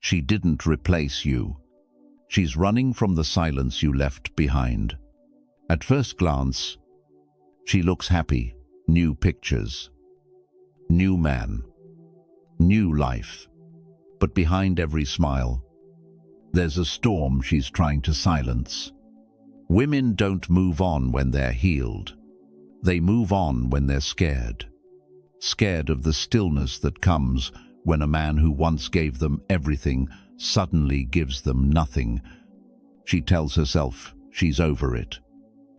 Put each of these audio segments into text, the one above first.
She didn't replace you. She's running from the silence you left behind. At first glance, she looks happy. New pictures, new man, new life. But behind every smile, there's a storm she's trying to silence. Women don't move on when they're healed. They move on when they're scared. Scared of the stillness that comes when a man who once gave them everything suddenly gives them nothing. She tells herself she's over it,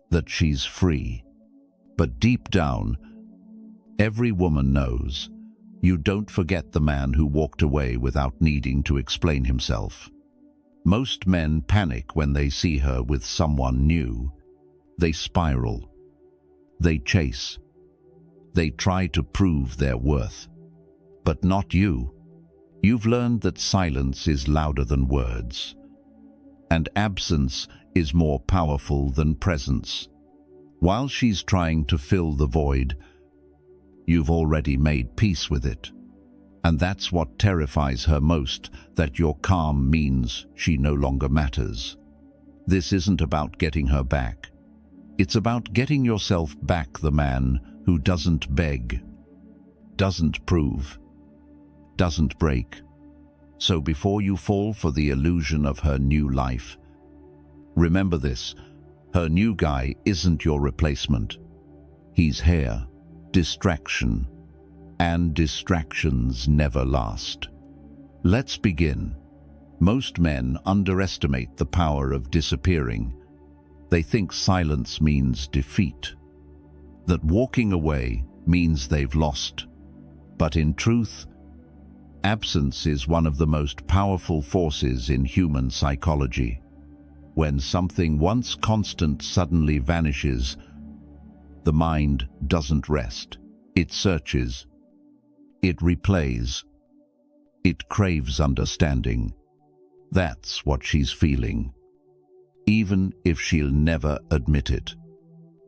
that she's free. But deep down, every woman knows you don't forget the man who walked away without needing to explain himself. Most men panic when they see her with someone new. They spiral. They chase. They try to prove their worth. But not you. You've learned that silence is louder than words, and absence is more powerful than presence. While she's trying to fill the void, you've already made peace with it. And that's what terrifies her most, that your calm means she no longer matters. This isn't about getting her back. It's about getting yourself back the man who doesn't beg, doesn't prove, doesn't break. So before you fall for the illusion of her new life, remember this: her new guy isn't your replacement. He's hair, distraction, and distractions never last. Let's begin. Most men underestimate the power of disappearing. They think silence means defeat, that walking away means they've lost. But in truth, absence is one of the most powerful forces in human psychology. When something once constant suddenly vanishes, the mind doesn't rest. It searches. It replays. It craves understanding. That's what she's feeling, even if she'll never admit it.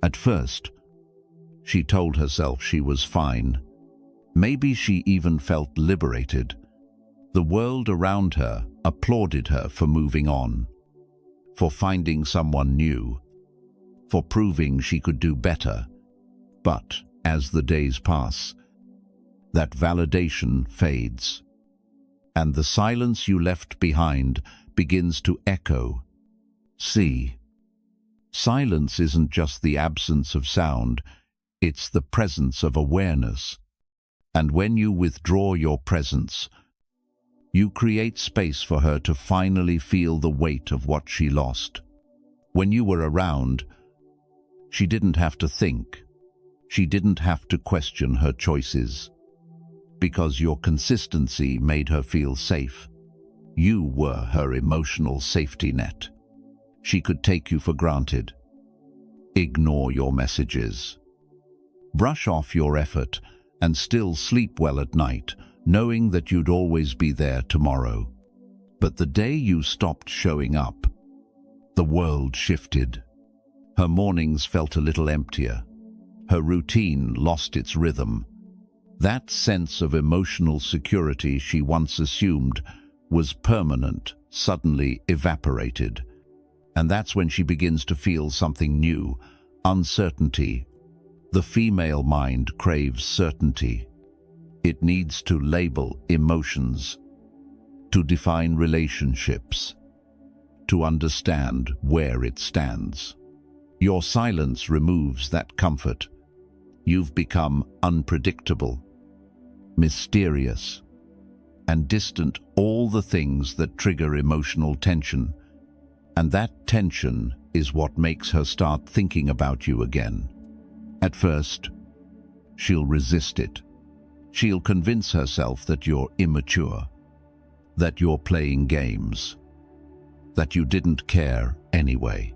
At first, she told herself she was fine. Maybe she even felt liberated. The world around her applauded her for moving on, for finding someone new, for proving she could do better. But as the days pass, that validation fades, and the silence you left behind begins to echo. See, silence isn't just the absence of sound, it's the presence of awareness. And when you withdraw your presence, you create space for her to finally feel the weight of what she lost. When you were around, she didn't have to think. She didn't have to question her choices, because your consistency made her feel safe. You were her emotional safety net. She could take you for granted, ignore your messages, brush off your effort, and still sleep well at night, knowing that you'd always be there tomorrow. But the day you stopped showing up, the world shifted. Her mornings felt a little emptier. Her routine lost its rhythm. That sense of emotional security she once assumed was permanent suddenly evaporated. And that's when she begins to feel something new, uncertainty. The female mind craves certainty. It needs to label emotions, to define relationships, to understand where it stands. Your silence removes that comfort. You've become unpredictable, mysterious, and distant, all the things that trigger emotional tension. And that tension is what makes her start thinking about you again. At first, she'll resist it. She'll convince herself that you're immature, that you're playing games, that you didn't care anyway.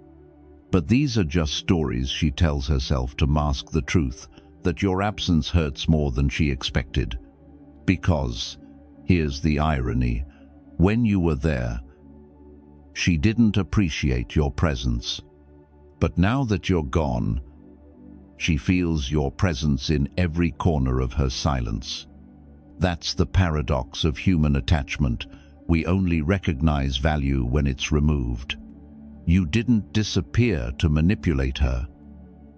But these are just stories she tells herself to mask the truth that your absence hurts more than she expected. Because, here's the irony, when you were there, she didn't appreciate your presence. But now that you're gone, she feels your presence in every corner of her silence. That's the paradox of human attachment. We only recognize value when it's removed. You didn't disappear to manipulate her.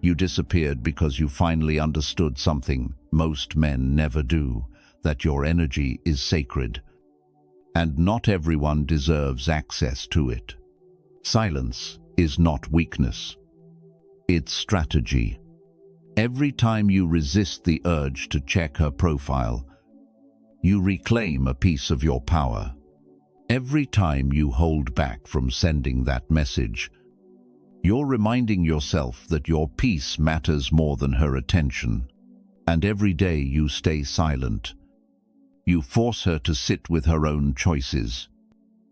You disappeared because you finally understood something most men never do, that your energy is sacred, and not everyone deserves access to it. Silence is not weakness. It's strategy. Every time you resist the urge to check her profile, you reclaim a piece of your power. Every time you hold back from sending that message, you're reminding yourself that your peace matters more than her attention. And every day you stay silent, you force her to sit with her own choices.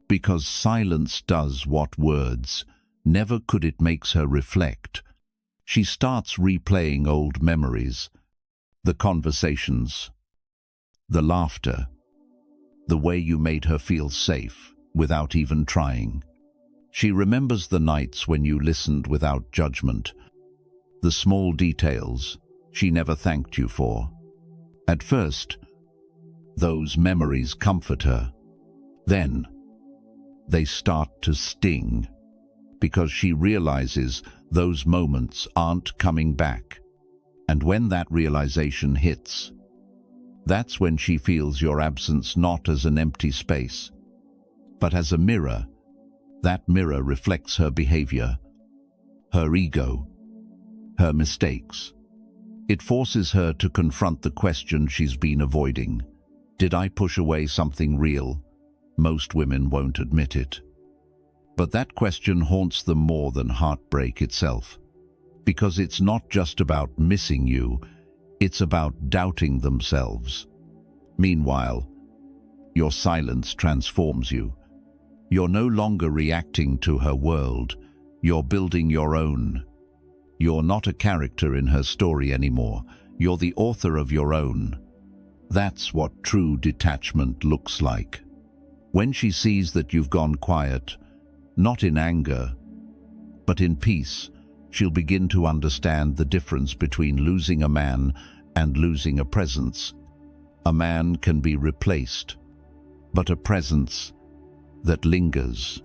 Because silence does what words never could. It makes her reflect. She starts replaying old memories, the conversations, the laughter, the way you made her feel safe without even trying. She remembers the nights when you listened without judgment, the small details she never thanked you for. At first, those memories comfort her. Then, they start to sting, because she realizes those moments aren't coming back. And when that realization hits, that's when she feels your absence not as an empty space, but as a mirror. That mirror reflects her behavior, her ego, her mistakes. It forces her to confront the question she's been avoiding. Did I push away something real? Most women won't admit it. But that question haunts them more than heartbreak itself, because it's not just about missing you, it's about doubting themselves. Meanwhile, your silence transforms you. You're no longer reacting to her world, you're building your own. You're not a character in her story anymore, you're the author of your own. That's what true detachment looks like. When she sees that you've gone quiet, not in anger, but in peace, she'll begin to understand the difference between losing a man and losing a presence. A man can be replaced, but a presence that lingers.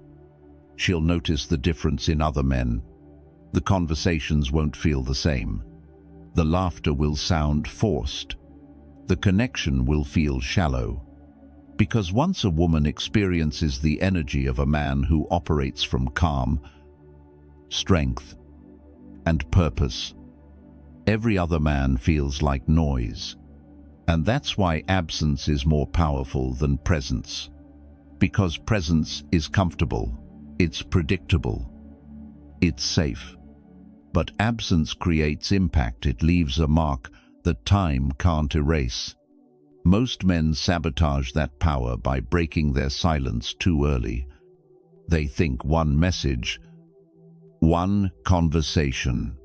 She'll notice the difference in other men. The conversations won't feel the same. The laughter will sound forced. The connection will feel shallow. Because once a woman experiences the energy of a man who operates from calm, strength, and purpose, every other man feels like noise. And that's why absence is more powerful than presence. Because presence is comfortable, it's predictable, it's safe. But absence creates impact. It leaves a mark that time can't erase. Most men sabotage that power by breaking their silence too early. They think one message, one conversation,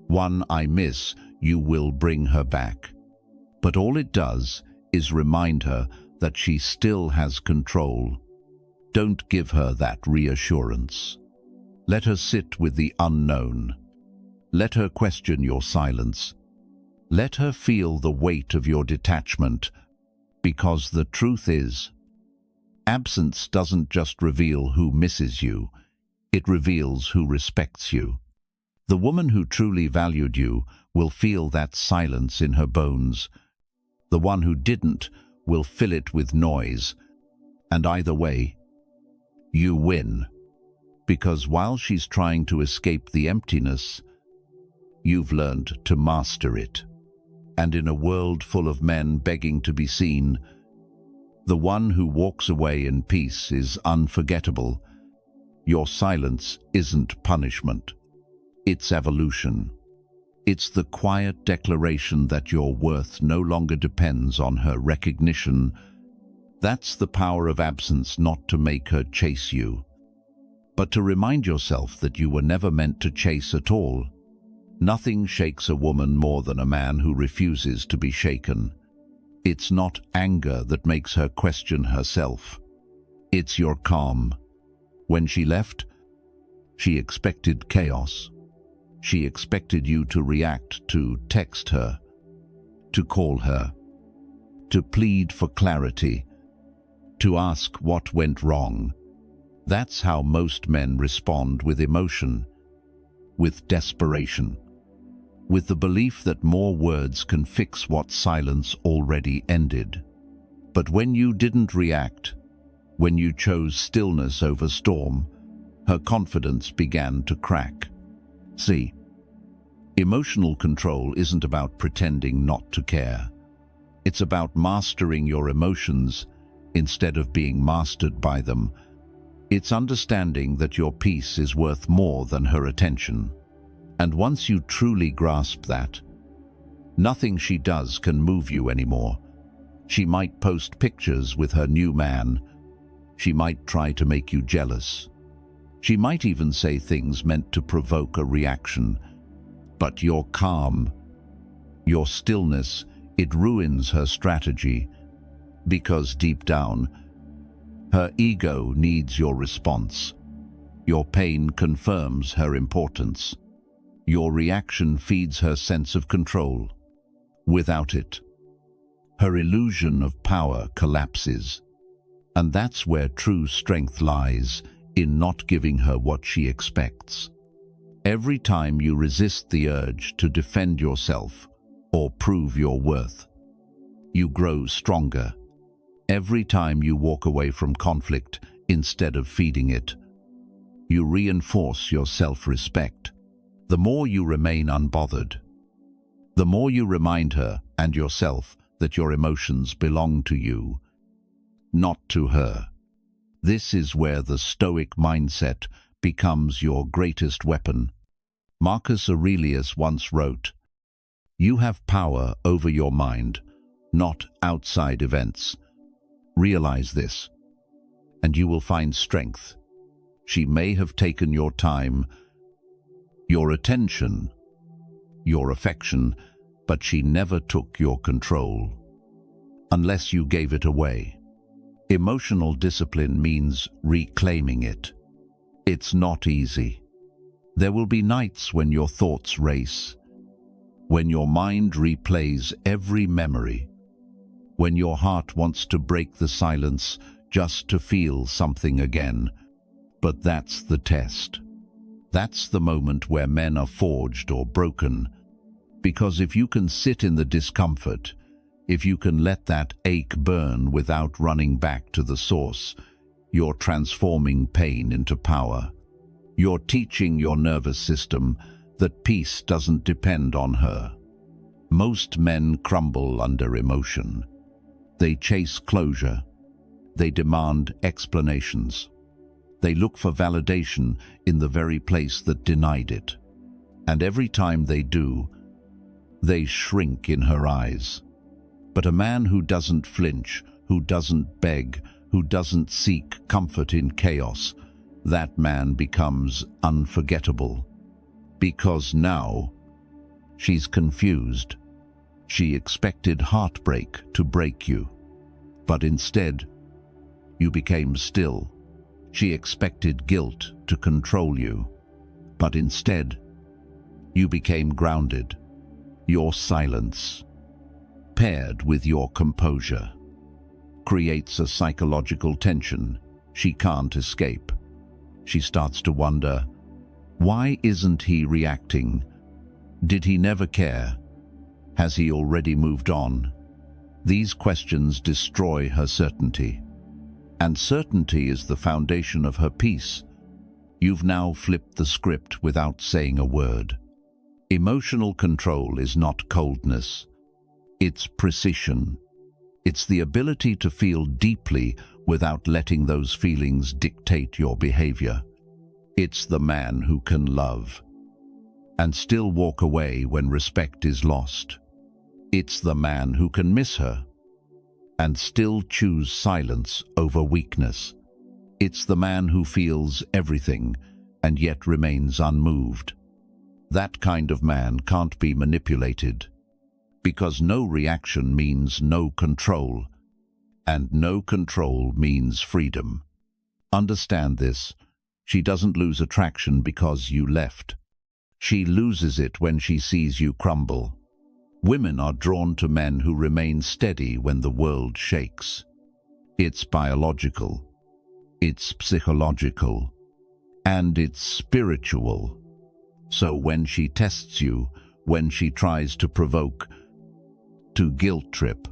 one I miss you will bring her back. But all it does is remind her that she still has control. Don't give her that reassurance. Let her sit with the unknown. Let her question your silence. Let her feel the weight of your detachment, because the truth is, absence doesn't just reveal who misses you, it reveals who respects you. The woman who truly valued you will feel that silence in her bones. The one who didn't will fill it with noise. And either way, you win. Because while she's trying to escape the emptiness, you've learned to master it. And in a world full of men begging to be seen, the one who walks away in peace is unforgettable. Your silence isn't punishment. It's evolution. It's the quiet declaration that your worth no longer depends on her recognition. That's the power of absence, not to make her chase you, but to remind yourself that you were never meant to chase at all. Nothing shakes a woman more than a man who refuses to be shaken. It's not anger that makes her question herself. It's your calm. When she left, she expected chaos. She expected you to react, to text her, to call her, to plead for clarity. to ask what went wrong. That's how most men respond with emotion, with desperation, with the belief that more words can fix what silence already ended. But when you didn't react, when you chose stillness over storm, her confidence began to crack. See, emotional control isn't about pretending not to care. It's about mastering your emotions instead of being mastered by them. It's understanding that your peace is worth more than her attention. And once you truly grasp that, nothing she does can move you anymore. She might post pictures with her new man. She might try to make you jealous. She might even say things meant to provoke a reaction. But your calm, your stillness, it ruins her strategy, because deep down, her ego needs your response. Your pain confirms her importance. Your reaction feeds her sense of control. Without it, her illusion of power collapses. And that's where true strength lies, in not giving her what she expects. Every time you resist the urge to defend yourself or prove your worth, you grow stronger. Every time you walk away from conflict instead of feeding it, you reinforce your self-respect. The more you remain unbothered, the more you remind her and yourself that your emotions belong to you, not to her. This is where the Stoic mindset becomes your greatest weapon. Marcus Aurelius once wrote, "You have power over your mind, not outside events. Realize this, and you will find strength. She may have taken your time, your attention, your affection, but she never took your control, unless you gave it away." Emotional discipline means reclaiming it. It's not easy. There will be nights when your thoughts race, when your mind replays every memory, when your heart wants to break the silence just to feel something again. But that's the test. That's the moment where men are forged or broken. Because if you can sit in the discomfort, if you can let that ache burn without running back to the source, you're transforming pain into power. You're teaching your nervous system that peace doesn't depend on her. Most men crumble under emotion. They chase closure. They demand explanations. They look for validation in the very place that denied it. And every time they do, they shrink in her eyes. But a man who doesn't flinch, who doesn't beg, who doesn't seek comfort in chaos, that man becomes unforgettable. Because now, she's confused. She expected heartbreak to break you, but instead, you became still. She expected guilt to control you, but instead, you became grounded. Your silence, paired with your composure, creates a psychological tension she can't escape. She starts to wonder, why isn't he reacting? Did he never care? Has he already moved on? These questions destroy her certainty. And certainty is the foundation of her peace. You've now flipped the script without saying a word. Emotional control is not coldness. It's precision. It's the ability to feel deeply without letting those feelings dictate your behavior. It's the man who can love and still walk away when respect is lost. It's the man who can miss her and still choose silence over weakness. It's the man who feels everything and yet remains unmoved. That kind of man can't be manipulated, because no reaction means no control, and no control means freedom. Understand this. She doesn't lose attraction because you left. She loses it when she sees you crumble. Women are drawn to men who remain steady when the world shakes. It's biological, it's psychological, and it's spiritual. So when she tests you, when she tries to provoke, to guilt trip,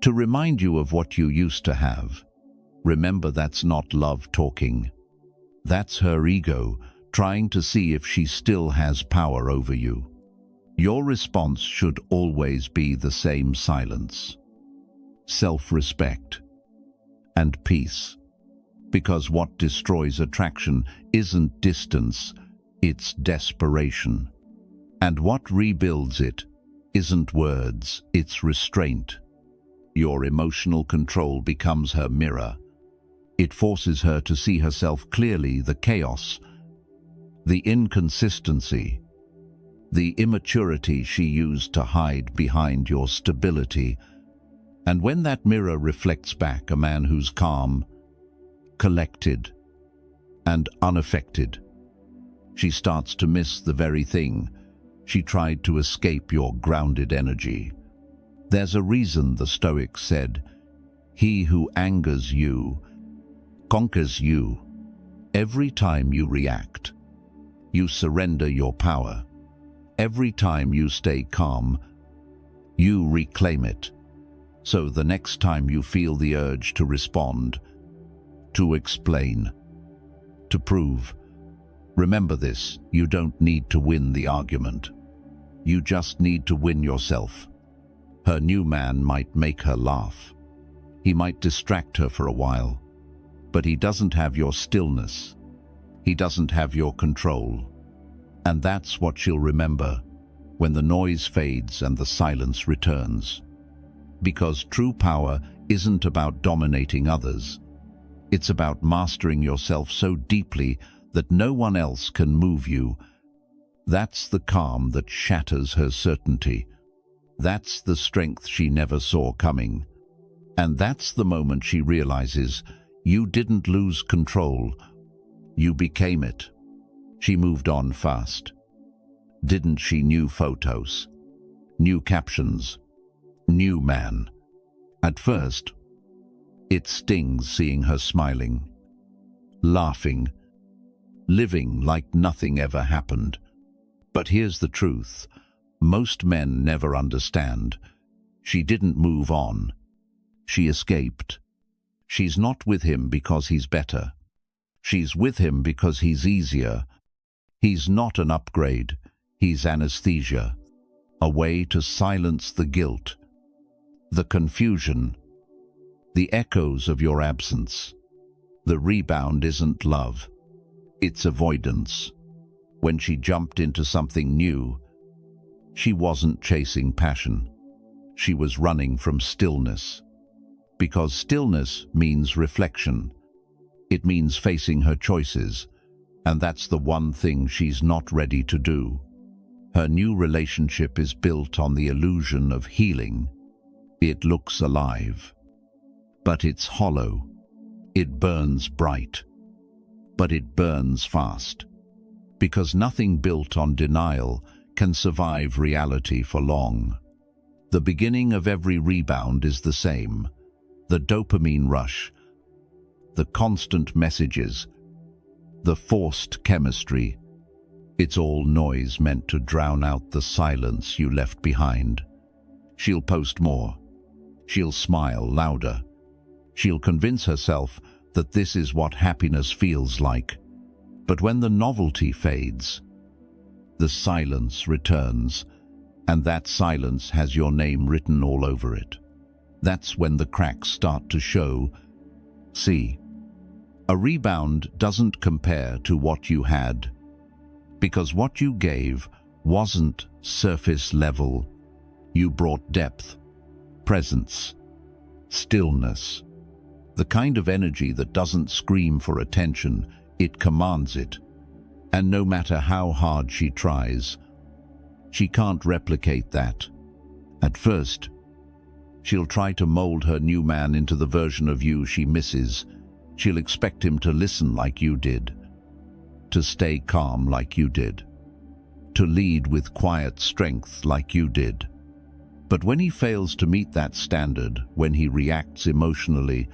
to remind you of what you used to have, remember that's not love talking. That's her ego trying to see if she still has power over you. Your response should always be the same: silence, self-respect, and peace. Because what destroys attraction isn't distance, it's desperation. And what rebuilds it isn't words, it's restraint. Your emotional control becomes her mirror. It forces her to see herself clearly, the chaos, the inconsistency, the immaturity she used to hide behind your stability. And when that mirror reflects back a man who's calm, collected, and unaffected, she starts to miss the very thing she tried to escape: your grounded energy. There's a reason the Stoics said, "He who angers you conquers you." Every time you react, you surrender your power. Every time you stay calm, you reclaim it. So the next time you feel the urge to respond, to explain, to prove, remember this: you don't need to win the argument. You just need to win yourself. Her new man might make her laugh. He might distract her for a while, but he doesn't have your stillness. He doesn't have your control. And that's what she'll remember when the noise fades and the silence returns. Because true power isn't about dominating others. It's about mastering yourself so deeply that no one else can move you. That's the calm that shatters her certainty. That's the strength she never saw coming. And that's the moment she realizes you didn't lose control, you became it. She moved on fast. Didn't she? New photos, new captions, new man. At first, it stings seeing her smiling, laughing, living like nothing ever happened. But here's the truth: most men never understand. She didn't move on. She escaped. She's not with him because he's better. She's with him because he's easier. He's not an upgrade. He's anesthesia. A way to silence the guilt, the confusion, the echoes of your absence. The rebound isn't love. It's avoidance. When she jumped into something new, she wasn't chasing passion. She was running from stillness. Because stillness means reflection. It means facing her choices, and that's the one thing she's not ready to do. Her new relationship is built on the illusion of healing. It looks alive, but it's hollow. It burns bright, but it burns fast. Because nothing built on denial can survive reality for long. The beginning of every rebound is the same: the dopamine rush, the constant messages, the forced chemistry. It's all noise meant to drown out the silence you left behind. She'll post more. She'll smile louder. She'll convince herself that this is what happiness feels like. But when the novelty fades, the silence returns, and that silence has your name written all over it. That's when the cracks start to show. See, a rebound doesn't compare to what you had, because what you gave wasn't surface level. You brought depth, presence, stillness, the kind of energy that doesn't scream for attention, it commands it. And no matter how hard she tries, she can't replicate that. At first, she'll try to mold her new man into the version of you she misses. She'll expect him to listen like you did, to stay calm like you did, to lead with quiet strength like you did. But when he fails to meet that standard, when he reacts emotionally,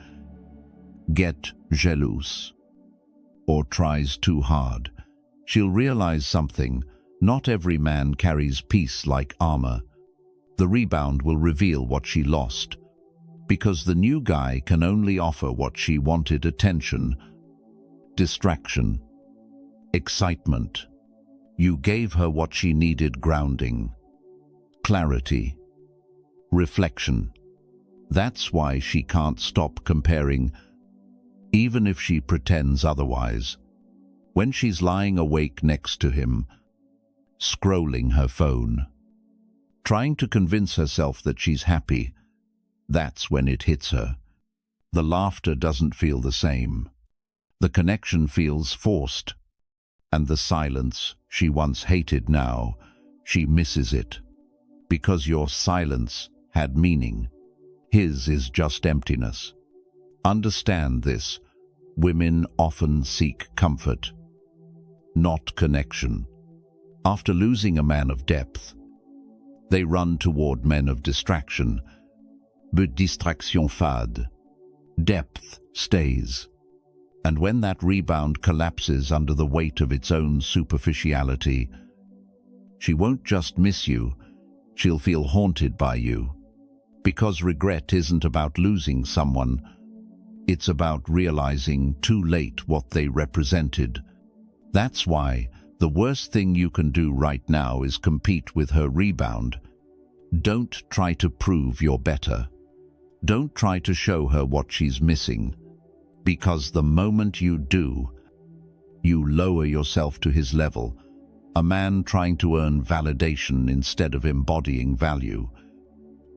get jalouse, or tries too hard, she'll realize something. Not every man carries peace like armor. The rebound will reveal what she lost, because the new guy can only offer what she wanted: attention, distraction, excitement. You gave her what she needed: grounding, clarity, reflection. That's why she can't stop comparing, even if she pretends otherwise. When she's lying awake next to him, scrolling her phone, trying to convince herself that she's happy, that's when it hits her. The laughter doesn't feel the same. The connection feels forced. And the silence she once hated, now she misses it. Because your silence had meaning. His is just emptiness. Understand this. Women often seek comfort, not connection. After losing a man of depth, they run toward men of distraction. But distraction fade. Depth stays. And when that rebound collapses under the weight of its own superficiality, she won't just miss you, she'll feel haunted by you. Because regret isn't about losing someone, it's about realizing too late what they represented. That's why the worst thing you can do right now is compete with her rebound. Don't try to prove you're better. Don't try to show her what she's missing. Because the moment you do, you lower yourself to his level. A man trying to earn validation instead of embodying value.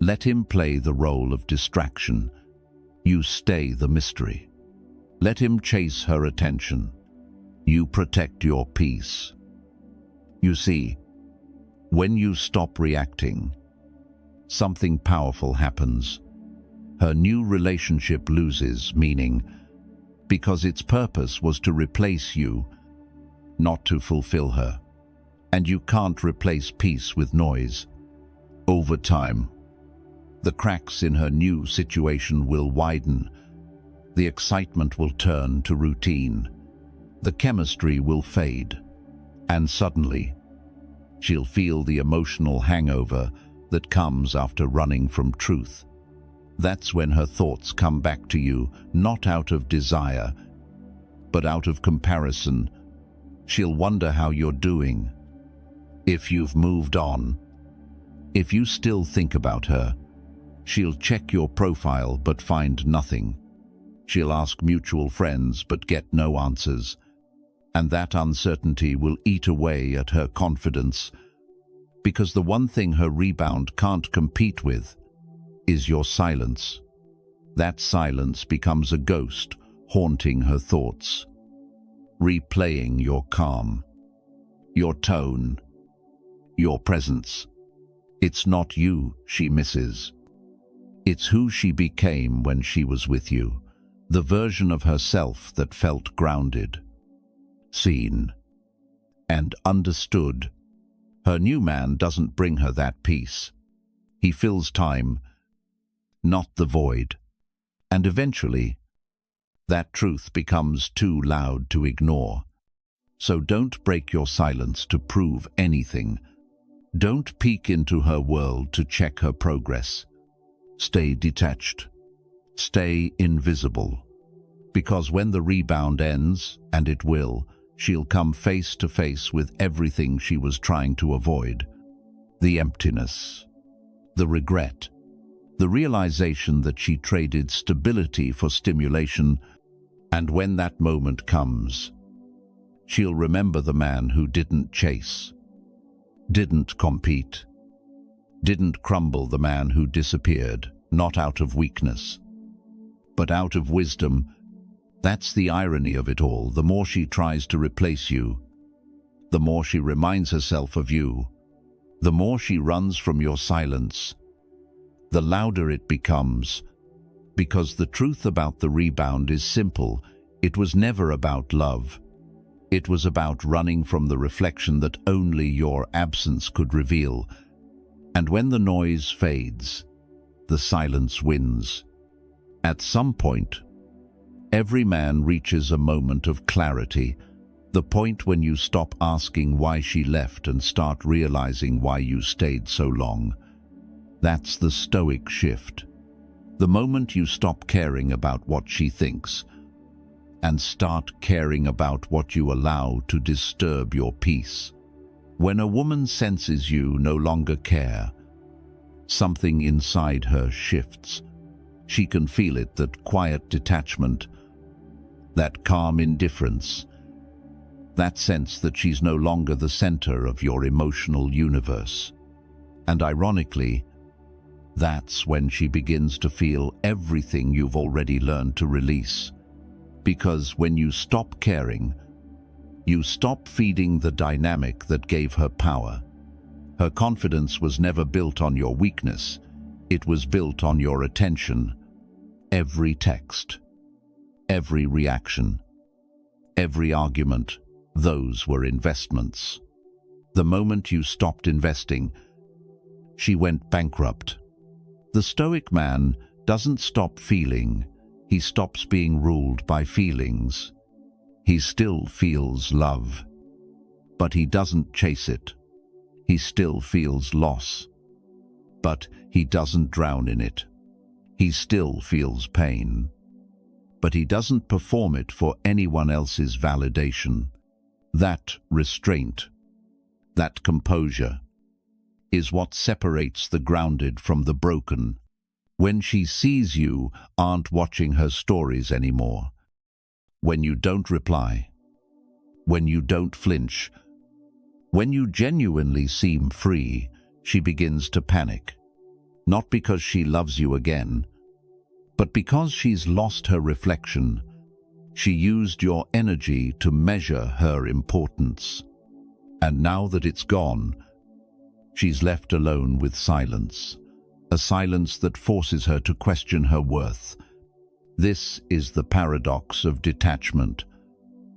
Let him play the role of distraction. You stay the mystery. Let him chase her attention. You protect your peace. You see, when you stop reacting, something powerful happens. Her new relationship loses meaning, because its purpose was to replace you, not to fulfill her. And you can't replace peace with noise. Over time, the cracks in her new situation will widen. The excitement will turn to routine. The chemistry will fade. And suddenly, she'll feel the emotional hangover that comes after running from truth. That's when her thoughts come back to you, not out of desire, but out of comparison. She'll wonder how you're doing, if you've moved on. If you still think about her, she'll check your profile but find nothing. She'll ask mutual friends but get no answers. And that uncertainty will eat away at her confidence, because the one thing her rebound can't compete with is your silence. That silence becomes a ghost haunting her thoughts, replaying your calm, your tone, your presence. It's not you she misses. It's who she became when she was with you, the version of herself that felt grounded, seen, and understood. Her new man doesn't bring her that peace. He fills time, not the void. And eventually, that truth becomes too loud to ignore. So don't break your silence to prove anything. Don't peek into her world to check her progress. Stay detached. Stay invisible. Because when the rebound ends, and it will, she'll come face to face with everything she was trying to avoid. The emptiness, the regret, the realization that she traded stability for stimulation. And when that moment comes, she'll remember the man who didn't chase, didn't compete, didn't crumble, the man who disappeared, not out of weakness, but out of wisdom. That's the irony of it all. The more she tries to replace you, the more she reminds herself of you. The more she runs from your silence, the louder it becomes. Because the truth about the rebound is simple. It was never about love. It was about running from the reflection that only your absence could reveal. And when the noise fades, the silence wins. At some point, every man reaches a moment of clarity, the point when you stop asking why she left and start realizing why you stayed so long. That's the Stoic shift. The moment you stop caring about what she thinks and start caring about what you allow to disturb your peace. When a woman senses you no longer care, something inside her shifts. She can feel it, that quiet detachment, that calm indifference, that sense that she's no longer the center of your emotional universe. And ironically, that's when she begins to feel everything you've already learned to release. Because when you stop caring, you stop feeding the dynamic that gave her power. Her confidence was never built on your weakness. It was built on your attention. Every text, every reaction, every argument, those were investments. The moment you stopped investing, she went bankrupt. The Stoic man doesn't stop feeling. He stops being ruled by feelings. He still feels love, but he doesn't chase it. He still feels loss, but he doesn't drown in it. He still feels pain, but he doesn't perform it for anyone else's validation. That restraint, that composure, is what separates the grounded from the broken. When she sees you aren't watching her stories anymore. When you don't reply. When you don't flinch. When you genuinely seem free, she begins to panic. Not because she loves you again, but because she's lost her reflection. She used your energy to measure her importance. And now that it's gone, she's left alone with silence. A silence that forces her to question her worth. This is the paradox of detachment.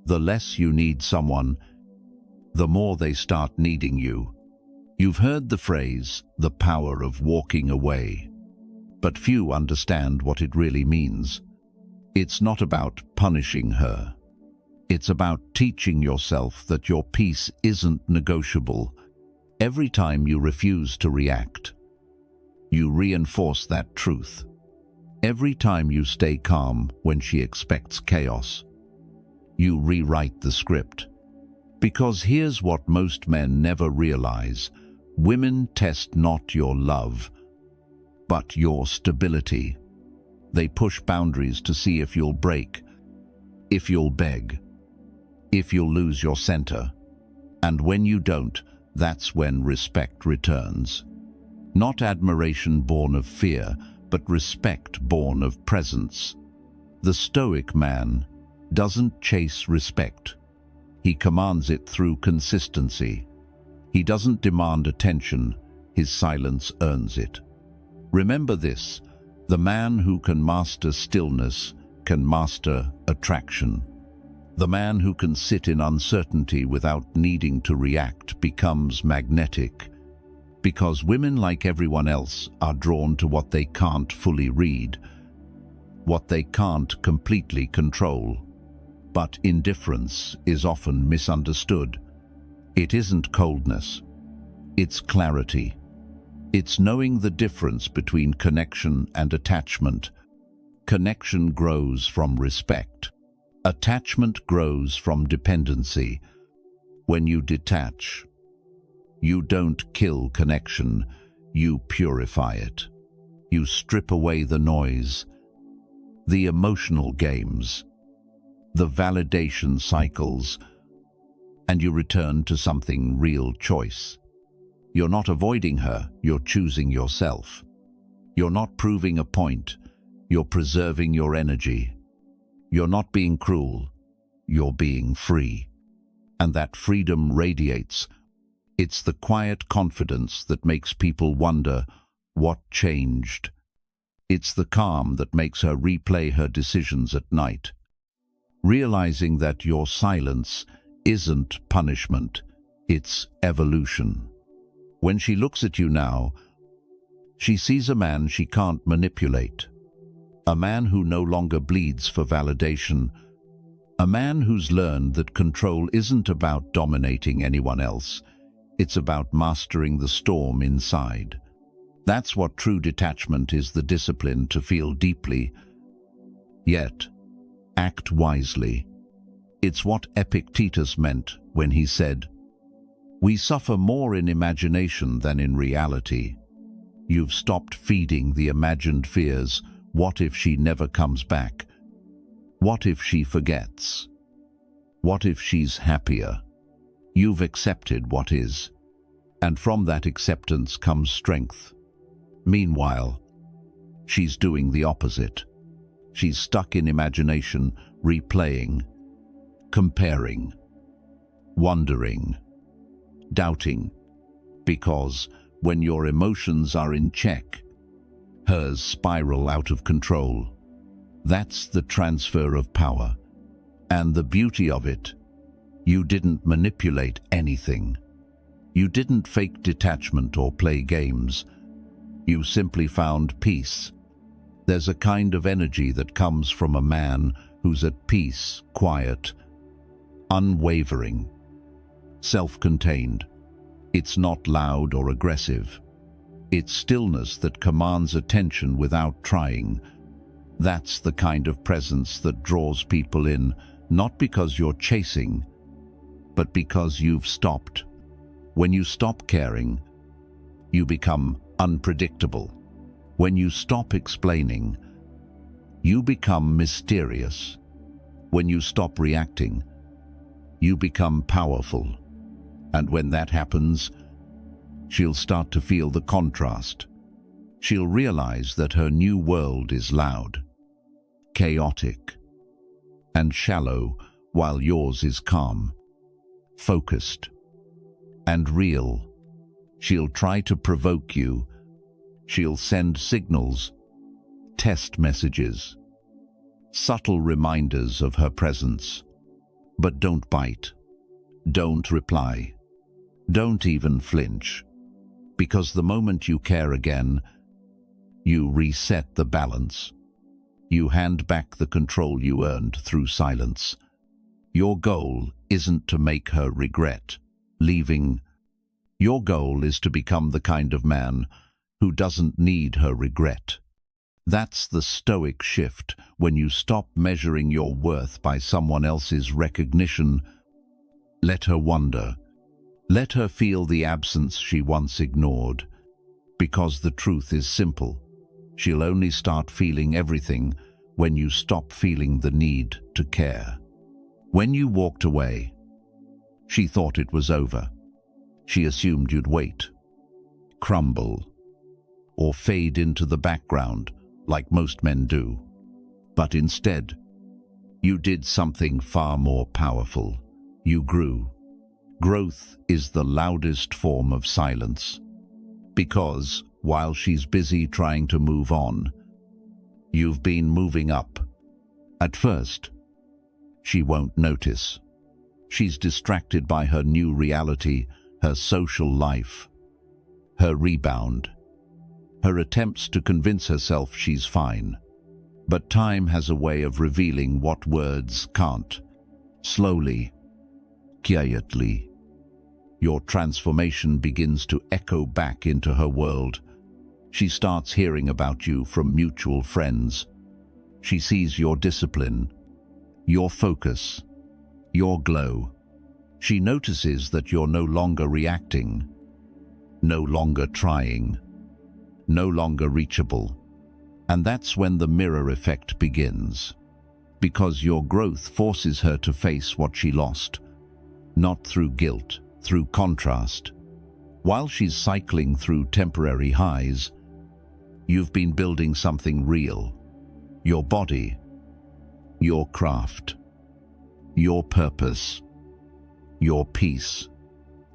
The less you need someone, the more they start needing you. You've heard the phrase, the power of walking away. But few understand what it really means. It's not about punishing her. It's about teaching yourself that your peace isn't negotiable. Every time you refuse to react, you reinforce that truth. Every time you stay calm when she expects chaos, you rewrite the script. Because here's what most men never realize. Women test not your love, but your stability. They push boundaries to see if you'll break, if you'll beg, if you'll lose your center. And when you don't, that's when respect returns. Not admiration born of fear, but respect born of presence. The Stoic man doesn't chase respect. He commands it through consistency. He doesn't demand attention. His silence earns it. Remember this, the man who can master stillness can master attraction. The man who can sit in uncertainty without needing to react becomes magnetic. Because women, like everyone else, are drawn to what they can't fully read, what they can't completely control. But indifference is often misunderstood. It isn't coldness. It's clarity. It's knowing the difference between connection and attachment. Connection grows from respect. Attachment grows from dependency. When you detach, you don't kill connection, you purify it. You strip away the noise, the emotional games, the validation cycles, and you return to something real: choice. You're not avoiding her, you're choosing yourself. You're not proving a point, you're preserving your energy. You're not being cruel, you're being free. And that freedom radiates. It's the quiet confidence that makes people wonder what changed. It's the calm that makes her replay her decisions at night, realizing that your silence isn't punishment, it's evolution. When she looks at you now, She sees a man she can't manipulate, a man who no longer bleeds for validation, a man who's learned that control isn't about dominating anyone else, it's about mastering the storm inside. That's what true detachment is, the discipline to feel deeply, yet act wisely. It's what Epictetus meant when he said, "We suffer more in imagination than in reality." You've stopped feeding the imagined fears. What if she never comes back? What if she forgets? What if she's happier? You've accepted what is, and from that acceptance comes strength. Meanwhile, she's doing the opposite. She's stuck in imagination, replaying, comparing, wondering, doubting, because when your emotions are in check, hers spiral out of control. That's the transfer of power. And the beauty of it, you didn't manipulate anything. You didn't fake detachment or play games. You simply found peace. There's a kind of energy that comes from a man who's at peace, quiet, unwavering, self-contained. It's not loud or aggressive. It's stillness that commands attention without trying. That's the kind of presence that draws people in, not because you're chasing, but because you've stopped. When you stop caring, you become unpredictable. When you stop explaining, you become mysterious. When you stop reacting, you become powerful. And when that happens, she'll start to feel the contrast. She'll realize that her new world is loud, chaotic, and shallow, while yours is calm, focused, and real. She'll try to provoke you. She'll send signals, test messages, subtle reminders of her presence. But don't bite. Don't reply. Don't even flinch. Because the moment you care again, you reset the balance. You hand back the control you earned through silence. Your goal isn't to make her regret leaving. Your goal is to become the kind of man who doesn't need her regret. That's the Stoic shift, when you stop measuring your worth by someone else's recognition. Let her wonder. Let her feel the absence she once ignored. Because the truth is simple. She'll only start feeling everything when you stop feeling the need to care. When you walked away, she thought it was over. She assumed you'd wait, crumble, or fade into the background like most men do. But instead, you did something far more powerful. You grew. Growth is the loudest form of silence. Because, while she's busy trying to move on, you've been moving up. At first, she won't notice. She's distracted by her new reality, her social life, her rebound, her attempts to convince herself she's fine. But time has a way of revealing what words can't. Slowly, quietly, your transformation begins to echo back into her world. She starts hearing about you from mutual friends. She sees your discipline, your focus, your glow. She notices that you're no longer reacting, no longer trying, no longer reachable. And that's when the mirror effect begins. Because your growth forces her to face what she lost, not through guilt, through contrast. While she's cycling through temporary highs, you've been building something real. Your body, your craft, your purpose, your peace.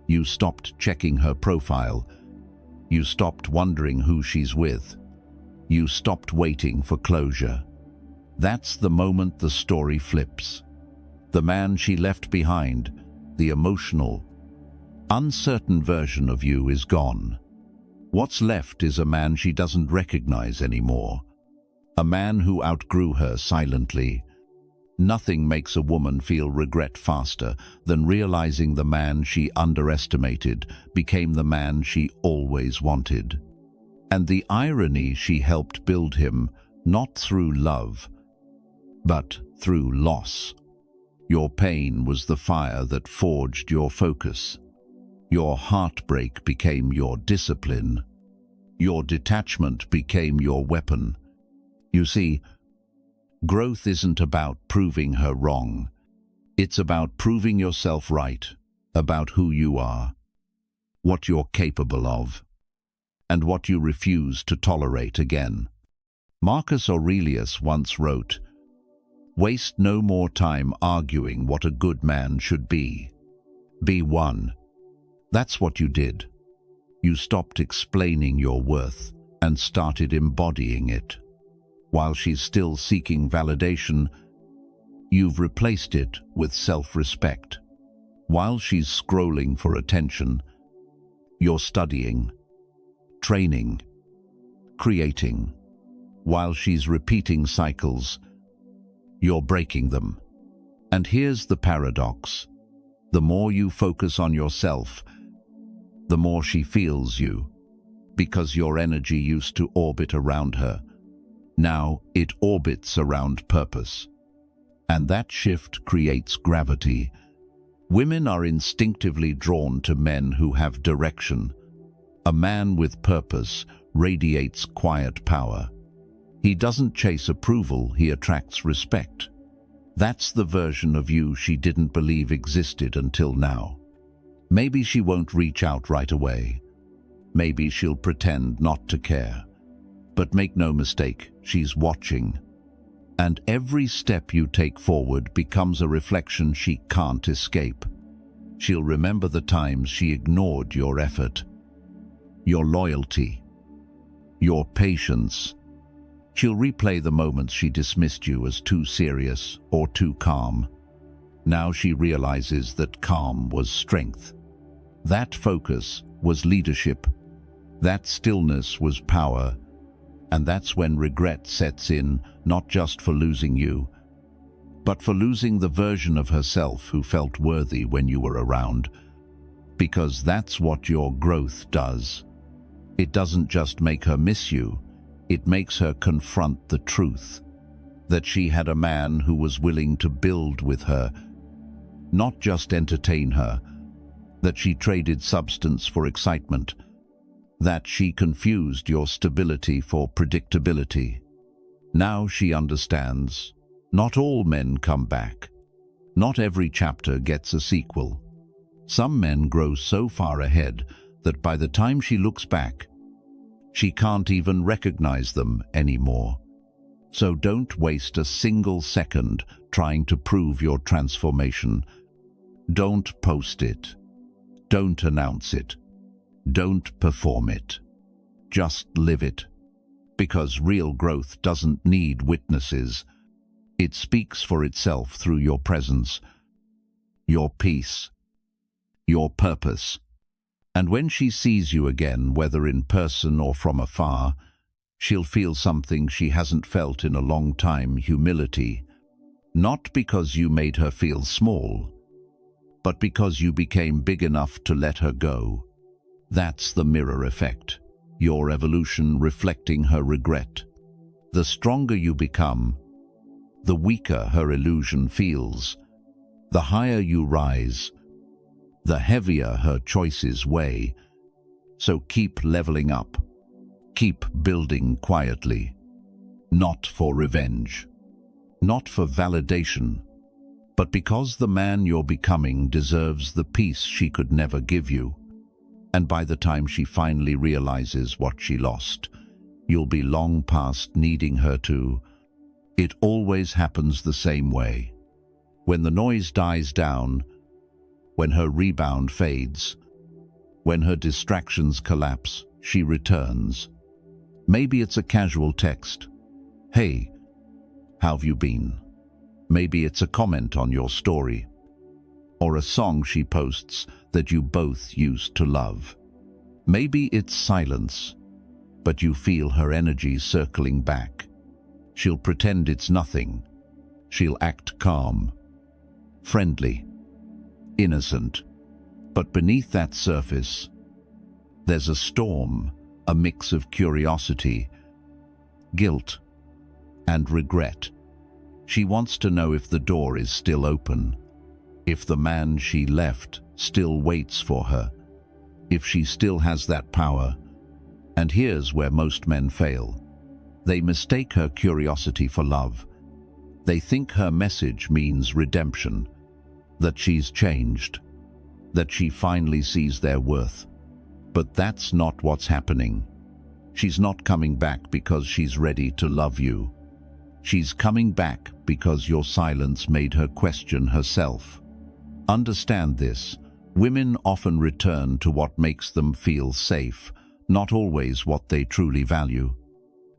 You stopped checking her profile. You stopped wondering who she's with. You stopped waiting for closure. That's the moment the story flips. The man she left behind, the emotional, uncertain version of you is gone. What's left is a man she doesn't recognize anymore. A man who outgrew her silently. Nothing makes a woman feel regret faster than realizing the man she underestimated became the man she always wanted. And the irony, she helped build him, not through love, but through loss. Your pain was the fire that forged your focus. Your heartbreak became your discipline. Your detachment became your weapon. You see, growth isn't about proving her wrong. It's about proving yourself right, about who you are, what you're capable of, and what you refuse to tolerate again. Marcus Aurelius once wrote, "Waste no more time arguing what a good man should be. Be one." That's what you did. You stopped explaining your worth and started embodying it. While she's still seeking validation, you've replaced it with self-respect. While she's scrolling for attention, you're studying, training, creating. While she's repeating cycles, you're breaking them. And here's the paradox. The more you focus on yourself, the more she feels you, because your energy used to orbit around her. Now it orbits around purpose. And that shift creates gravity. Women are instinctively drawn to men who have direction. A man with purpose radiates quiet power. He doesn't chase approval, he attracts respect. That's the version of you she didn't believe existed until now. Maybe she won't reach out right away. Maybe she'll pretend not to care. But make no mistake, she's watching. And every step you take forward becomes a reflection she can't escape. She'll remember the times she ignored your effort, your loyalty, your patience. She'll replay the moments she dismissed you as too serious or too calm. Now she realizes that calm was strength. That focus was leadership. That stillness was power. And that's when regret sets in, not just for losing you, but for losing the version of herself who felt worthy when you were around. Because that's what your growth does. It doesn't just make her miss you, it makes her confront the truth. That she had a man who was willing to build with her, not just entertain her. That she traded substance for excitement. That she confused your stability for predictability. Now she understands. Not all men come back. Not every chapter gets a sequel. Some men grow so far ahead that by the time she looks back, she can't even recognize them anymore. So don't waste a single second trying to prove your transformation. Don't post it. Don't announce it. Don't perform it. Just live it. Because real growth doesn't need witnesses. It speaks for itself through your presence, your peace, your purpose. And when she sees you again, whether in person or from afar, she'll feel something she hasn't felt in a long time: humility. Not because you made her feel small, but because you became big enough to let her go. That's the mirror effect, your evolution reflecting her regret. The stronger you become, the weaker her illusion feels. The higher you rise, the heavier her choices weigh. So keep leveling up. Keep building quietly. Not for revenge. Not for validation. But because the man you're becoming deserves the peace she could never give you. And by the time she finally realizes what she lost, you'll be long past needing her to. It always happens the same way. When the noise dies down, when her rebound fades, when her distractions collapse, she returns. Maybe it's a casual text. "Hey, how've you been?" Maybe it's a comment on your story, or a song she posts that you both used to love. Maybe it's silence, but you feel her energy circling back. She'll pretend it's nothing. She'll act calm, friendly, innocent. But beneath that surface, there's a storm, a mix of curiosity, guilt, and regret. She wants to know if the door is still open, if the man she left still waits for her, if she still has that power. And here's where most men fail. They mistake her curiosity for love. They think her message means redemption, that she's changed, that she finally sees their worth. But that's not what's happening. She's not coming back because she's ready to love you. She's coming back because your silence made her question herself. Understand this. Women often return to what makes them feel safe, not always what they truly value.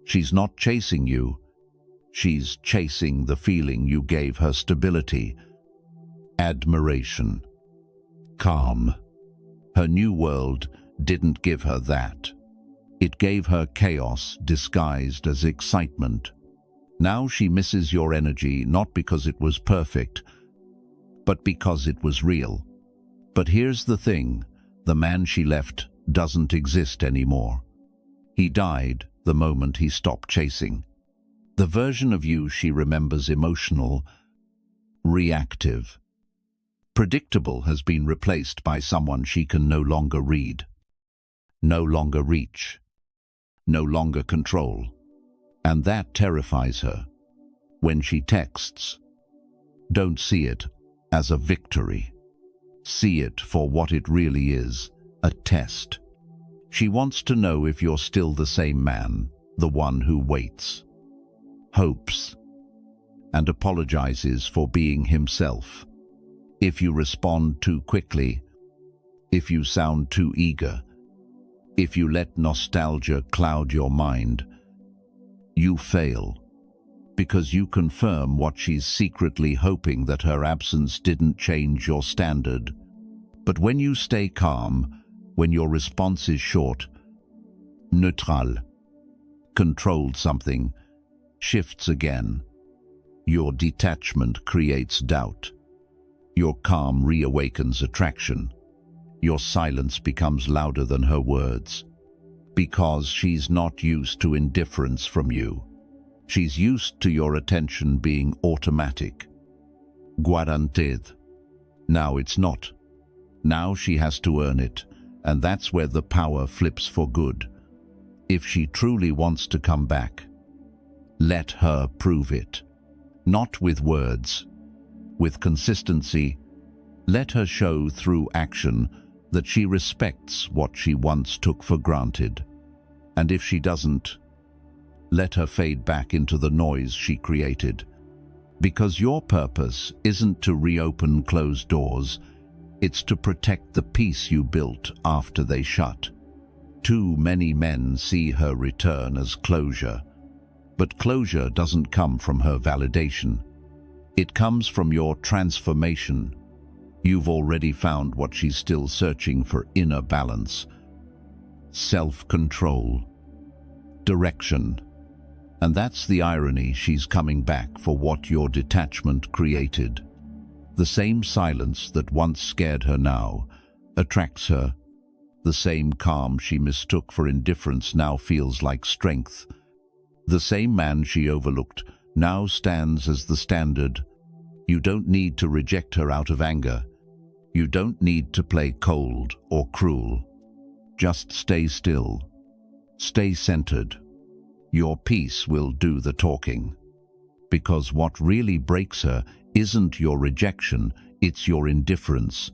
She's not chasing you. She's chasing the feeling you gave her: stability, admiration, calm. Her new world didn't give her that. It gave her chaos disguised as excitement. Now she misses your energy, not because it was perfect, but because it was real. But here's the thing, the man she left doesn't exist anymore. He died the moment he stopped chasing. The version of you she remembers, emotional, reactive, predictable, has been replaced by someone she can no longer read, no longer reach, no longer control. And that terrifies her. When she texts, don't see it as a victory. See it for what it really is, a test. She wants to know if you're still the same man, the one who waits, hopes, and apologizes for being himself. If you respond too quickly, if you sound too eager, if you let nostalgia cloud your mind, you fail, because you confirm what she's secretly hoping, that her absence didn't change your standard. But when you stay calm, when your response is short, neutral, controlled, something shifts again. Your detachment creates doubt. Your calm reawakens attraction. Your silence becomes louder than her words. Because she's not used to indifference from you. She's used to your attention being automatic, guaranteed. Now it's not. Now she has to earn it, and that's where the power flips for good. If she truly wants to come back, let her prove it. Not with words, with consistency. Let her show through action that she respects what she once took for granted. And if she doesn't, let her fade back into the noise she created. Because your purpose isn't to reopen closed doors, it's to protect the peace you built after they shut. Too many men see her return as closure, but closure doesn't come from her validation. It comes from your transformation. You've already found what she's still searching for: inner balance, self-control, direction. And that's the irony, she's coming back for what your detachment created. The same silence that once scared her now attracts her. The same calm she mistook for indifference now feels like strength. The same man she overlooked now stands as the standard. You don't need to reject her out of anger. You don't need to play cold or cruel. Just stay still. Stay centered. Your peace will do the talking. Because what really breaks her isn't your rejection, it's your indifference.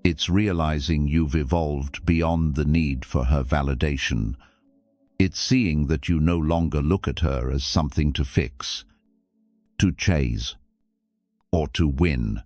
It's realizing you've evolved beyond the need for her validation. It's seeing that you no longer look at her as something to fix, to chase, or to win.